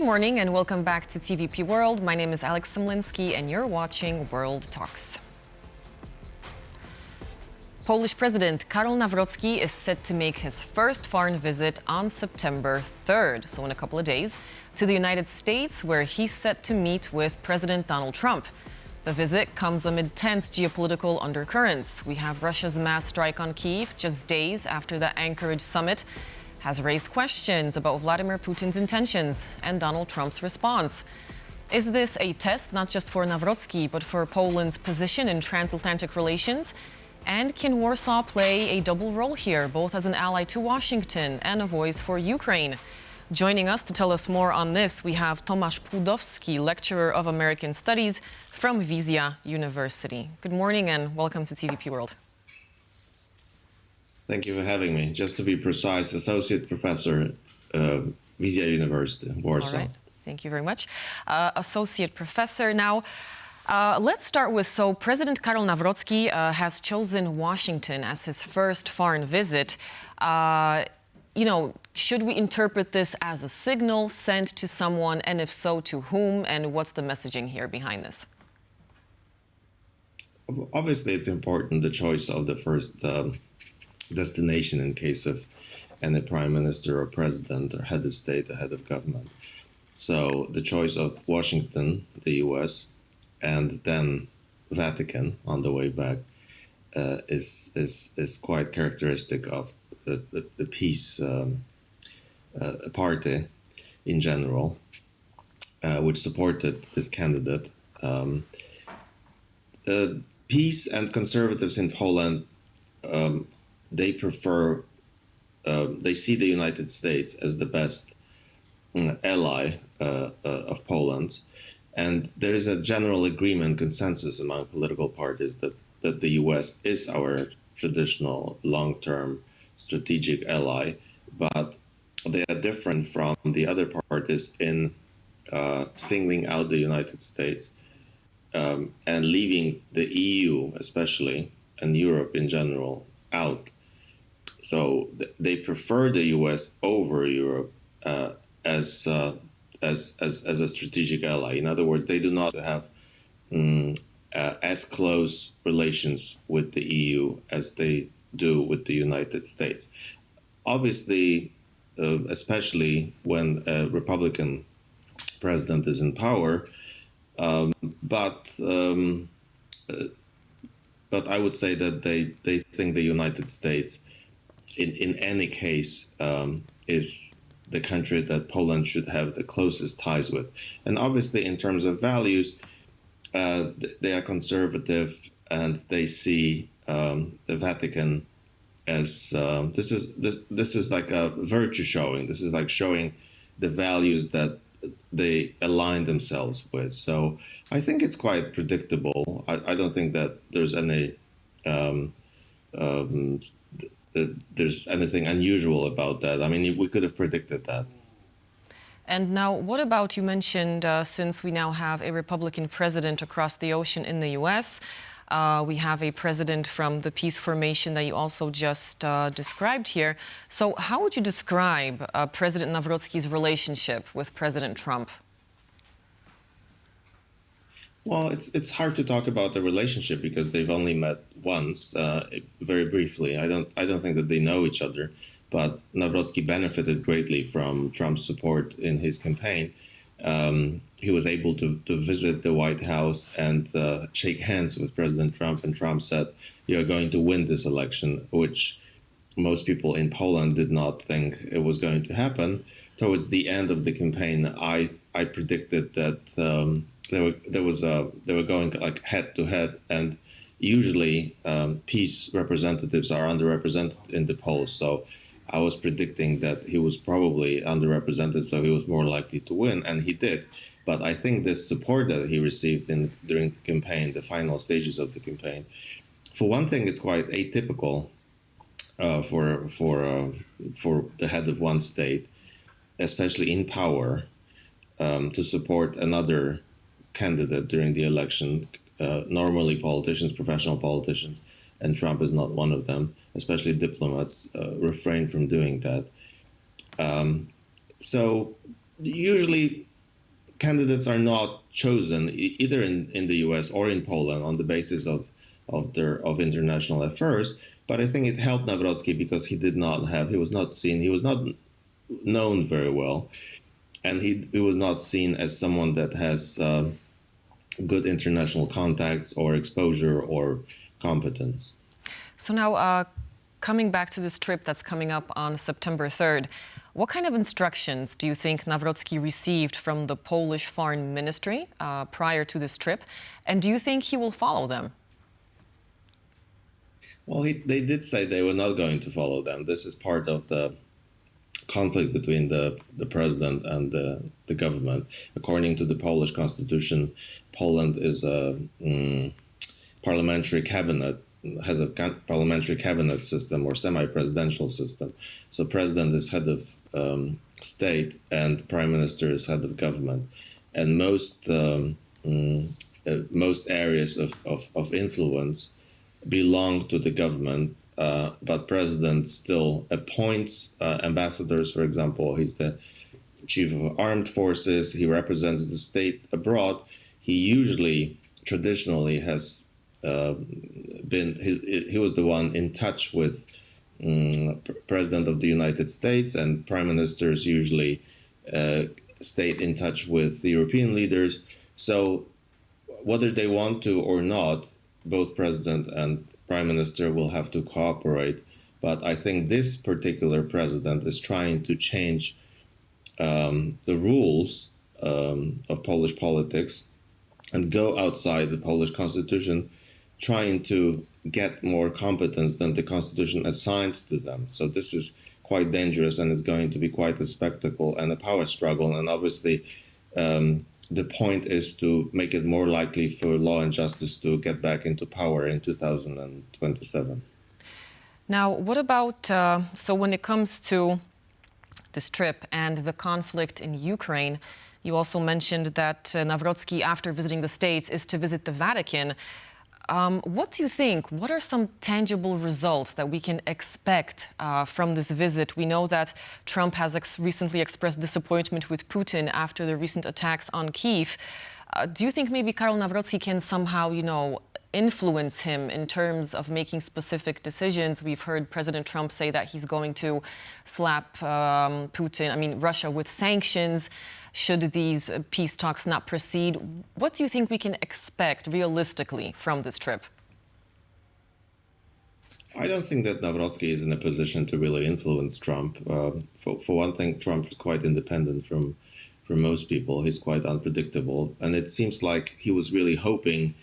morning and welcome back to TVP World. My name is Alex Semlinski and you're watching World Talks. Polish President Karol Nawrocki is set to make his first foreign visit on September 3rd, so in a couple of days, to the United States, where he's set to meet with President Donald Trump. The visit comes amid tense geopolitical undercurrents. We have Russia's mass strike on Kyiv just days after the Anchorage summit has raised questions about Vladimir Putin's intentions and Donald Trump's response. Is this a test not just for Nawrocki, but for Poland's position in transatlantic relations? And can Warsaw play a double role here, both as an ally to Washington and a voice for Ukraine? Joining us to tell us more on this, we have Tomasz Płudowski, lecturer of American Studies from Vizja University. Good morning and welcome to TVP World. Thank you for having me. Just to be precise, associate professor, Vizja University, Warsaw. All right. Thank you very much. Associate professor. Now, let's start with, so President Karol Nawrocki has chosen Washington as his first foreign visit. Should we interpret this as a signal sent to someone, and if so, to whom, and what's the messaging here behind this? Obviously, it's important, the choice of the first destination in case of any prime minister or president or head of state or head of government. So the choice of Washington, the US, and then Vatican on the way back is quite characteristic of the peace party in general, which supported this candidate. Peace and conservatives in Poland, they prefer, they see the United States as the best ally of Poland. And there is a general agreement, consensus among political parties that the US is our traditional long-term strategic ally, but they are different from the other parties in singling out the United States and leaving the EU especially, and Europe in general, out. So they prefer the US over Europe as a strategic ally. In other words, they do not have as close relations with the EU as they do with the United States. Obviously, especially when a Republican president is in power, but I would say that they think the United States, in any case, is the country that Poland should have the closest ties with. And obviously, in terms of values, they are conservative, and they see the Vatican as this is like a virtue showing. This is like showing the values that they align themselves with. So I think it's quite predictable. I don't think that there's any there's anything unusual about that. I mean, we could have predicted that. And now, what about, you mentioned, since we now have a Republican president across the ocean in the U.S., we have a president from the peace formation that you also just described here. So how would you describe President Nawrocki's relationship with President Trump? Well, it's hard to talk about the relationship because they've only met once, very briefly. I don't think that they know each other, but Nawrocki benefited greatly from Trump's support in his campaign. He was able to visit the White House and shake hands with President Trump, and Trump said, "You're going to win this election," which most people in Poland did not think it was going to happen. Towards the end of the campaign, I predicted that they were going like head to head, and usually peace representatives are underrepresented in the polls. So I was predicting that he was probably underrepresented, so he was more likely to win, and he did. But I think the support that he received during the campaign, the final stages of the campaign, for one thing, it's quite atypical for the head of one state, especially in power, to support another candidate during the election. Normally, politicians, professional politicians, and Trump is not one of them, especially diplomats, refrain from doing that. So usually candidates are not chosen either in the U.S. or in Poland on the basis of international affairs. But I think it helped Nawrocki because he was not seen, he was not known very well, and he was not seen as someone that has good international contacts or exposure or competence. So now, coming back to this trip that's coming up on September 3rd, what kind of instructions do you think Nawrocki received from the Polish Foreign Ministry prior to this trip? And do you think he will follow them? Well, they did say they were not going to follow them. This is part of the conflict between the president and the government. According to the Polish constitution, Poland is a parliamentary cabinet, has a parliamentary cabinet system or semi-presidential system. So president is head of state and prime minister is head of government. And most areas of influence belong to the government, but president still appoints ambassadors. For example, he's the chief of armed forces. He represents the state abroad. He usually, traditionally, has he was the one in touch with president of the United States, and prime ministers usually stayed in touch with the European leaders. So whether they want to or not, both president and prime minister will have to cooperate. But I think this particular president is trying to change the rules of Polish politics and go outside the Polish constitution, trying to get more competence than the constitution assigns to them. So this is quite dangerous, and it's going to be quite a spectacle and a power struggle. And obviously, the point is to make it more likely for Law and Justice to get back into power in 2027. Now, what about, so when it comes to this trip and the conflict in Ukraine, you also mentioned that Nawrocki, after visiting the States, is to visit the Vatican. What do you think? What are some tangible results that we can expect from this visit? We know that Trump has recently expressed disappointment with Putin after the recent attacks on Kyiv. Do you think maybe Karol Nawrocki can somehow, influence him in terms of making specific decisions? We've heard President Trump say that he's going to slap Russia with sanctions should these peace talks not proceed. What do you think we can expect realistically from this trip? I don't think that Nawrocki is in a position to really influence Trump. For one thing, Trump is quite independent from most people. He's quite unpredictable. And it seems like he was really hoping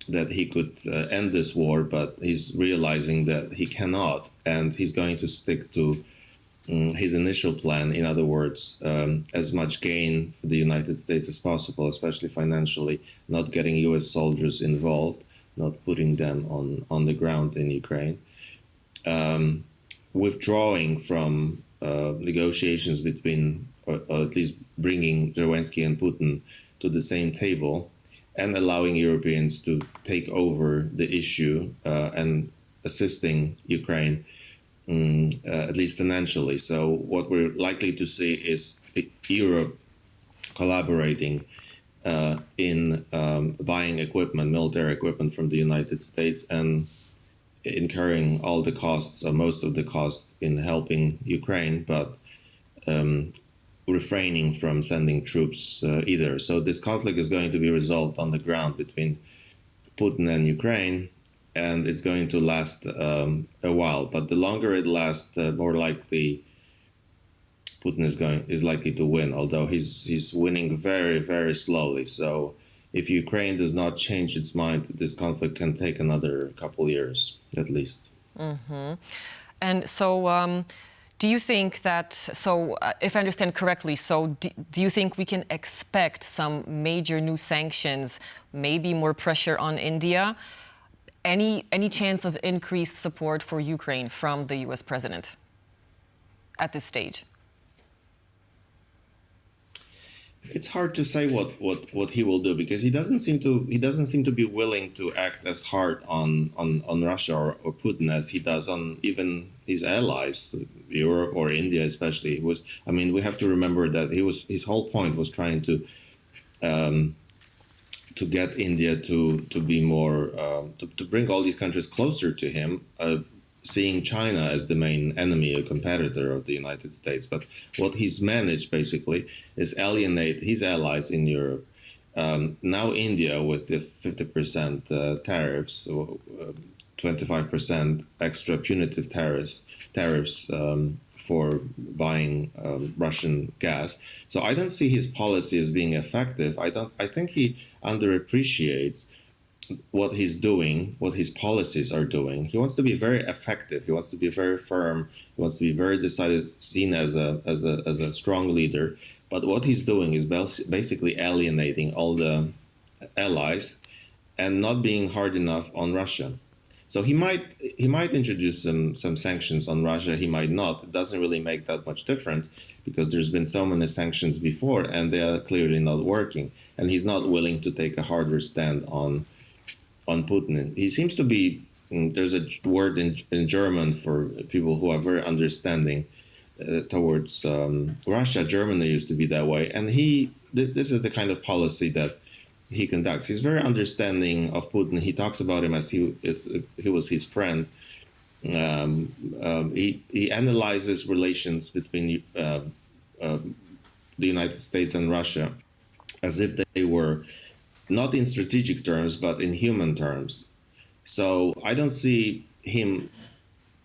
that he could end this war, but he's realizing that he cannot, and he's going to stick to his initial plan. In other words, as much gain for the United States as possible, especially financially, not getting U.S. soldiers involved, not putting them on the ground in Ukraine, withdrawing from negotiations between, or at least bringing Zelensky and Putin to the same table, and allowing Europeans to take over the issue and assisting Ukraine, at least financially. So what we're likely to see is Europe collaborating in buying equipment, military equipment from the United States, and incurring all the costs or most of the costs in helping Ukraine, but refraining from sending troops either. So this conflict is going to be resolved on the ground between Putin and Ukraine, and it's going to last a while. But the longer it lasts, more likely Putin is likely to win. Although he's winning very, very slowly. So if Ukraine does not change its mind, this conflict can take another couple years at least. Mm-hmm. And so. Do you think that, if I understand correctly, do you think we can expect some major new sanctions, maybe more pressure on India? Any chance of increased support for Ukraine from the U.S. president at this stage? It's hard to say what he will do, because he doesn't seem to be willing to act as hard on Russia or Putin as he does on even his allies, Europe or India especially. We have to remember that his whole point was trying to to get India to be more to bring all these countries closer to him, seeing China as the main enemy or competitor of the United States. But what he's managed basically is alienate his allies in Europe. Now India with the 50% tariffs, 25% extra punitive tariffs for buying Russian gas. So I don't see his policy as being effective. I think he underappreciates what he's doing, what his policies are doing. He wants to be very effective. He wants to be very firm. He wants to be very decided, seen as a strong leader. But what he's doing is basically alienating all the allies and not being hard enough on Russia. So he might introduce some sanctions on Russia. He might not. It doesn't really make that much difference because there's been so many sanctions before and they are clearly not working. And he's not willing to take a harder stand on Putin. He seems to be. There's a word in German for people who are very understanding towards Russia. Germany used to be that way, and this is the kind of policy that he conducts. He's very understanding of Putin. He talks about him as he was his friend. He analyzes relations between the United States and Russia as if they were not in strategic terms, but in human terms. So I don't see him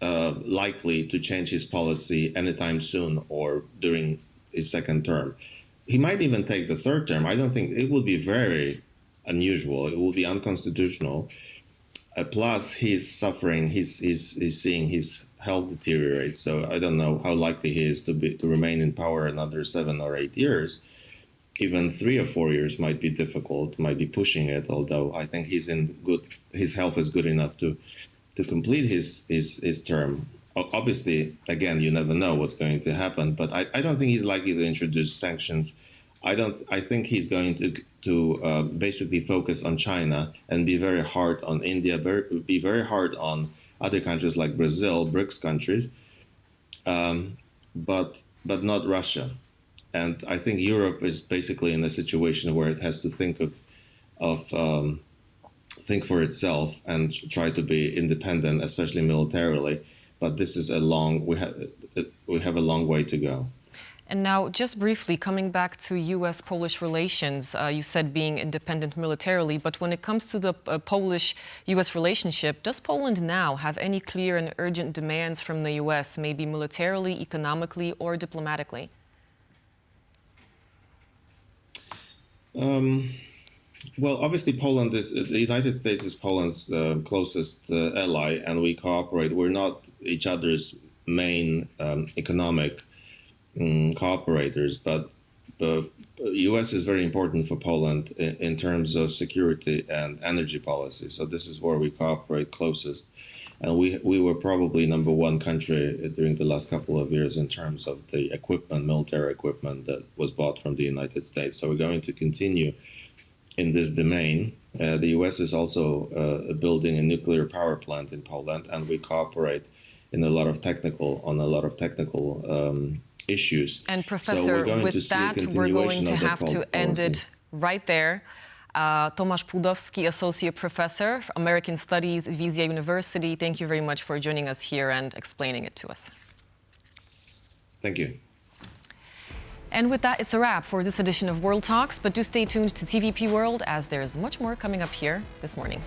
likely to change his policy anytime soon or during his second term. He might even take the third term. I don't think it would be very unusual. It will be unconstitutional. Plus, he's suffering. He's seeing his health deteriorate. So I don't know how likely he is to remain in power another 7 or 8 years. Even 3 or 4 years might be difficult. Might be pushing it. Although I think his health is good enough to complete his term. Obviously, again, you never know what's going to happen, but I don't think he's likely to introduce sanctions. I think he's going to basically focus on China and be very hard on India, be very hard on other countries like Brazil, BRICS countries, but not Russia. And I think Europe is basically in a situation where it has to think for itself and try to be independent, especially militarily. But this is we have a long way to go. And now, just briefly, coming back to U.S.-Polish relations, you said being independent militarily, but when it comes to the Polish-U.S. relationship, does Poland now have any clear and urgent demands from the U.S., maybe militarily, economically, or diplomatically? Well, obviously, the United States is Poland's closest ally, and we cooperate. We're not each other's main economic cooperators, but the U.S. is very important for Poland in terms of security and energy policy. So this is where we cooperate closest. And we were probably number one country during the last couple of years in terms of the equipment, military equipment that was bought from the United States. So we're going to continue in this domain. The U.S. is also building a nuclear power plant in Poland, and we cooperate on a lot of technical issues. And Professor, with that, we're going to have to end it right there. Tomasz Płudowski, Associate Professor of American Studies, Vizja University, thank you very much for joining us here and explaining it to us. Thank you. And with that, it's a wrap for this edition of World Talks, but do stay tuned to TVP World as there's much more coming up here this morning.